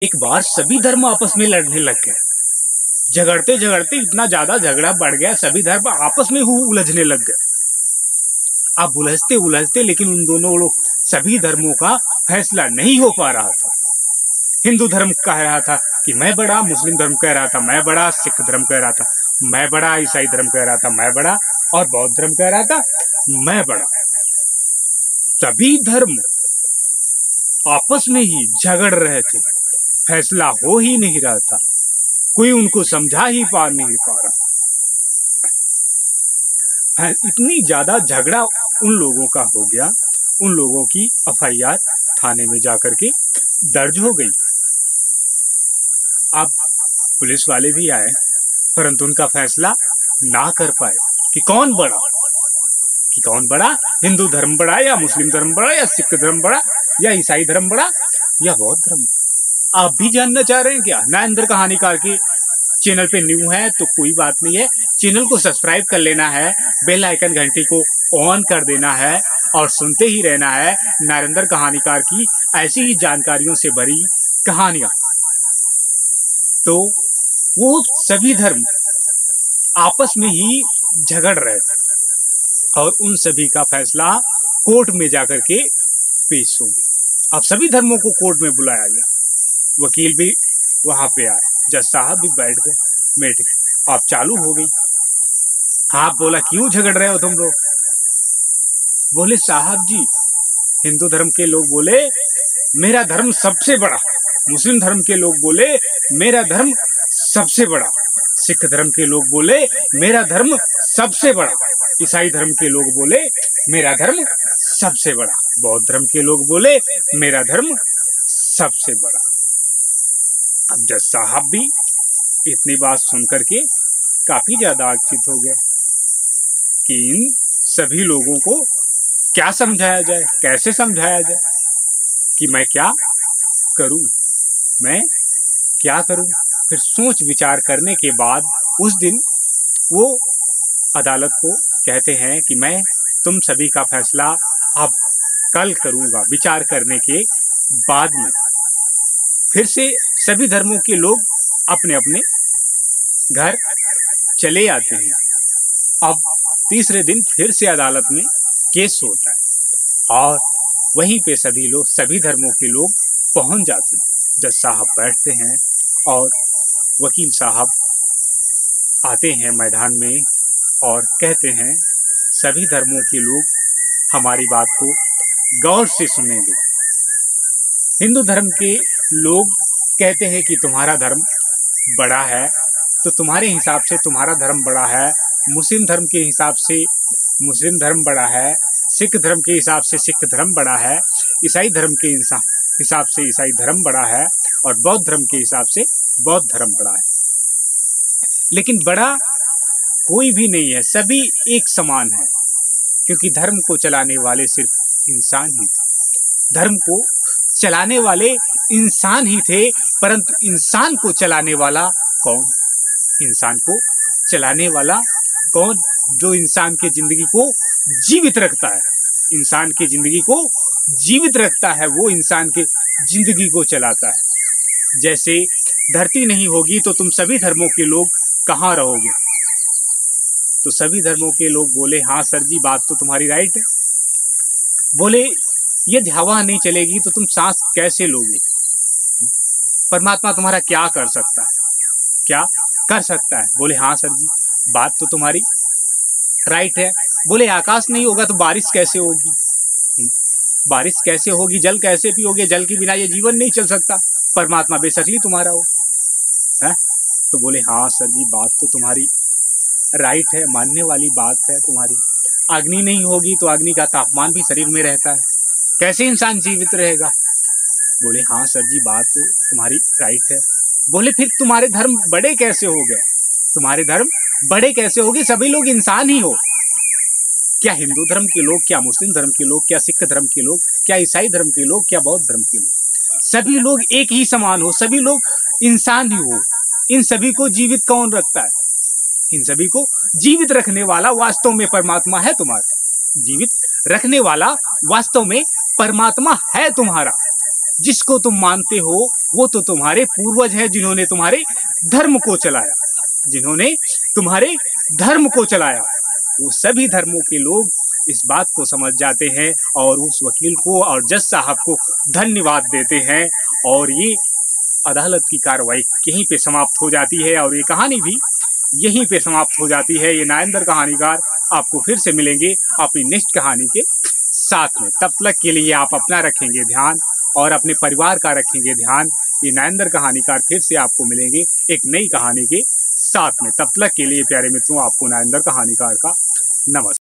एक बार सभी धर्म आपस में लड़ने लग गए। झगड़ते झगड़ते इतना ज्यादा झगड़ा बढ़ गया, सभी धर्म आपस में उलझने लग गए। अब उलझते उलझते लेकिन उन दोनों लोग सभी धर्मों का फैसला नहीं हो पा रहा था। हिंदू धर्म कह रहा था कि मैं बड़ा, मुस्लिम धर्म कह रहा था मैं बड़ा, सिख धर्म कह रहा था मैं बड़ा, ईसाई धर्म कह रहा था मैं बड़ा, और बौद्ध धर्म कह रहा था मैं बड़ा। सभी धर्म आपस में ही झगड़ रहे थे, फैसला हो ही नहीं रहा था, कोई उनको समझा ही नहीं पा रहा। इतनी ज्यादा झगड़ा उन लोगों का हो गया, उन लोगों की एफआईआर थाने में जाकर के दर्ज हो गई। अब पुलिस वाले भी आए, परंतु उनका फैसला ना कर पाए कि कौन बड़ा, हिंदू धर्म बड़ा या मुस्लिम धर्म बड़ा या सिख धर्म बड़ा या ईसाई धर्म बड़ा या बौद्ध धर्म। आप भी जानना चाह रहे हैं क्या? नरेंद्र कहानीकार की चैनल पे न्यू है तो कोई बात नहीं है, चैनल को सब्सक्राइब कर लेना है, बेल आइकन घंटी को ऑन कर देना है और सुनते ही रहना है नरेंद्र कहानीकार की ऐसी ही जानकारियों से भरी कहानियां। तो वो सभी धर्म आपस में ही झगड़ रहे थे और उन सभी का फैसला कोर्ट में जाकर के पेश हो गया। अब सभी धर्मों को कोर्ट में बुलाया गया, वकील भी वहां पे आए, जज साहब भी बैठ गए, मीटिंग अब चालू हो गई। आप बोला क्यों झगड़ रहे हो तुम लोग? बोले साहब जी, हिंदू धर्म के लोग बोले मेरा धर्म सबसे बड़ा, मुस्लिम धर्म के लोग बोले मेरा धर्म सबसे बड़ा, सिख धर्म के लोग बोले मेरा धर्म सबसे बड़ा, ईसाई धर्म के लोग बोले मेरा धर्म सबसे बड़ा, बौद्ध धर्म के लोग बोले मेरा धर्म सबसे बड़ा। अब जज साहब भी इतनी बात सुनकर के काफी ज्यादा आश्चर्य हो गए कि इन सभी लोगों को क्या समझाया जाए, कैसे समझाया जाए कि मैं क्या करूं। फिर सोच विचार करने के बाद उस दिन वो अदालत को कहते हैं कि मैं तुम सभी का फैसला अब कल करूंगा, विचार करने के बाद में। फिर से सभी धर्मों के लोग अपने अपने घर चले आते हैं। अब तीसरे दिन फिर से अदालत में केस होता है और वहीं पे सभी धर्मों के लोग पहुंच जाते हैं। जज साहब बैठते हैं और वकील साहब आते हैं मैदान में और कहते हैं सभी धर्मों के लोग हमारी बात को गौर से सुनेंगे। हिंदू धर्म के लोग कहते हैं कि तुम्हारा धर्म बड़ा है तो तुम्हारे हिसाब से तुम्हारा धर्म बड़ा है, मुस्लिम धर्म के हिसाब से मुस्लिम धर्म बड़ा है, सिख धर्म के हिसाब से सिख धर्म बड़ा है, ईसाई धर्म के हिसाब से ईसाई धर्म बड़ा है और बौद्ध धर्म के हिसाब से बौद्ध धर्म बड़ा है। लेकिन बड़ा कोई भी नहीं है, सभी एक समान है, क्योंकि धर्म को चलाने वाले सिर्फ इंसान ही थे। धर्म को चलाने वाले इंसान ही थे, परंतु इंसान को चलाने वाला कौन? इंसान को चलाने वाला कौन? जो इंसान की जिंदगी को जीवित रखता है, इंसान की जिंदगी को जीवित रखता है, वो इंसान के जिंदगी को चलाता है। जैसे धरती नहीं होगी तो तुम सभी धर्मों के लोग कहाँ रहोगे? तो सभी धर्मों के लोग बोले हाँ सर जी, बात तो तुम्हारी राइट है। बोले यदि हवा नहीं चलेगी तो तुम सांस कैसे लोगे? परमात्मा तुम्हारा क्या कर सकता है? क्या कर सकता है? बोले हाँ सर जी, बात तो तुम्हारी राइट है। बोले आकाश नहीं होगा तो बारिश कैसे होगी? बारिश कैसे होगी? जल कैसे पियोगे? जल के बिना ये जीवन नहीं चल सकता, परमात्मा बेशक ही तुम्हारा हो है। तो बोले हाँ सर जी, बात तो तुम्हारी राइट है, मानने वाली बात है तुम्हारी। अग्नि नहीं होगी तो अग्नि का तापमान भी शरीर में रहता है, कैसे इंसान जीवित रहेगा? बोले हाँ सर जी, बात तो तुम्हारी राइट है। बोले फिर तुम्हारे धर्म बड़े कैसे हो गए? तुम्हारे धर्म बड़े कैसे हो गए? सभी लोग इंसान ही हो। क्या हिंदू धर्म के लोग, क्या मुस्लिम धर्म के लोग, क्या सिख धर्म के लोग, क्या ईसाई धर्म के लोग, क्या बौद्ध धर्म के लोग, सभी लोग एक ही समान हो, सभी लोग इंसान ही हो। इन सभी को जीवित कौन रखता है? इन सभी को जीवित रखने वाला वास्तव में परमात्मा है तुम्हारा। जीवित रखने वाला वास्तव में परमात्मा है तुम्हारा। जिसको तुम मानते हो वो तो तुम्हारे पूर्वज हैं, जिन्होंने तुम्हारे धर्म को चलाया, जिन्होंने तुम्हारे धर्म को चलाया। वो सभी धर्मों के लोग इस बात को समझ जाते हैं और उस वकील को और जज साहब को धन्यवाद देते हैं, और ये अदालत की कार्रवाई यहीं पे समाप्त हो जाती है और ये कहानी भी यहीं पे समाप्त हो जाती है। ये नायंदर कहानीकार आपको फिर से मिलेंगे अपनी नेक्स्ट कहानी के साथ में। तब तक के लिए आप अपना रखेंगे ध्यान और अपने परिवार का रखेंगे ध्यान। ये नायंदर कहानीकार फिर से आपको मिलेंगे एक नई कहानी के साथ में। तब तक के लिए प्यारे मित्रों, आपको नायंदर कहानीकार का नमस्कार।